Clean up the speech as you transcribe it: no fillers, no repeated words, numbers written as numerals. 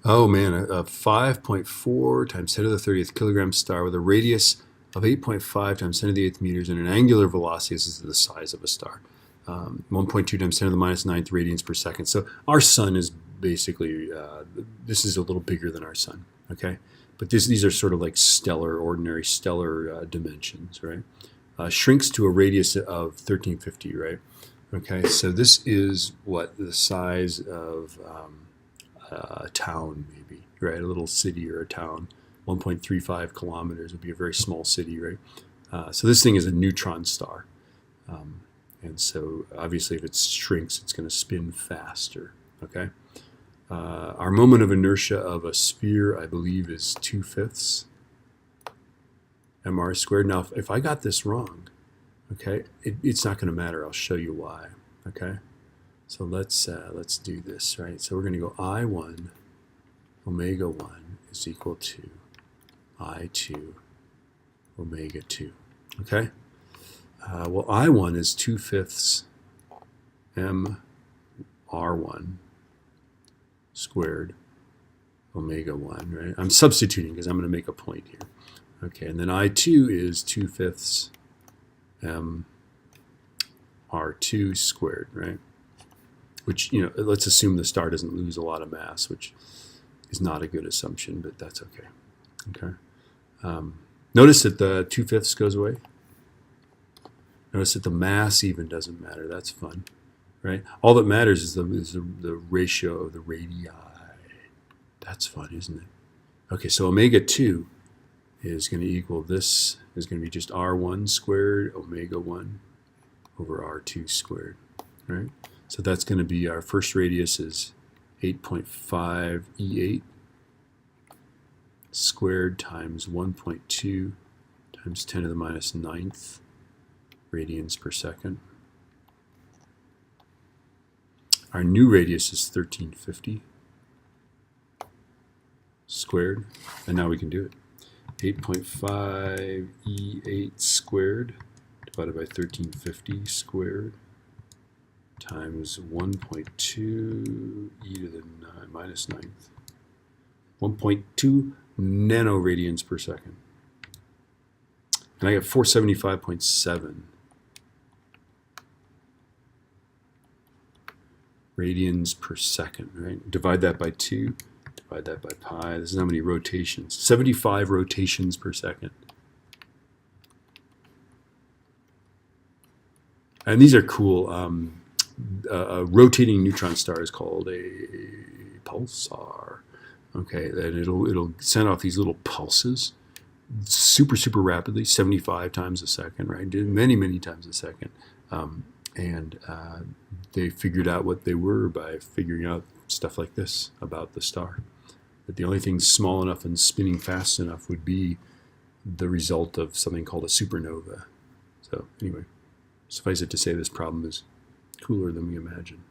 Oh man, a 5.4 times 10 to the 30th kilogram star with a radius of 8.5 times 10 to the 8th meters and an angular velocity, this is the size of a star, 1.2 times 10 to the minus 9th radians per second. So our sun is basically, this is a little bigger than our sun, okay? But these are sort of like ordinary stellar dimensions, right? Shrinks to a radius of 1350, right? Okay, so this is what the size of a town, maybe, right? A little city or a town. 1.35 kilometers would be a very small city, right? So this thing is a neutron star. And so obviously if it shrinks, it's going to spin faster, okay? Our moment of inertia of a sphere, I believe, is 2/5 mr squared. Now, if I got this wrong, okay, it's not going to matter. I'll show you why, okay? So let's do this, right? So we're going to go I1 omega 1 is equal to I2 omega 2, okay? Well, I1 is 2/5 mr1 squared omega 1, right? I'm substituting because I'm going to make a point here. Okay, and then I2 is 2/5 mr2 squared, right? Which, you know, let's assume the star doesn't lose a lot of mass, which is not a good assumption, but that's okay. Okay. Notice that the 2/5 goes away. Notice that the mass even doesn't matter. That's fun, right? All that matters is the ratio of the radii. That's fun, isn't it? Okay, so omega 2 is going to equal this, is going to be just r1 squared omega 1 over r2 squared, right? So that's going to be, our first radius is 8.5 E8 squared times 1.2 times 10 to the minus 9th radians per second. Our new radius is 1350 squared, and now we can do it. 8.5 E8 squared divided by 1350 squared times 1.2 e to the minus 9th. 1.2 nanoradians per second. And I get 475.7 radians per second, right? Divide that by 2, divide that by pi. This is how many rotations. 75 rotations per second. And these are cool. A rotating neutron star is called a pulsar. Okay, and it'll send off these little pulses super rapidly, 75 times a second, right? Many times a second. They figured out what they were by figuring out stuff like this about the star. That the only thing small enough and spinning fast enough would be the result of something called a supernova. So anyway, suffice it to say this problem is cooler than we imagine.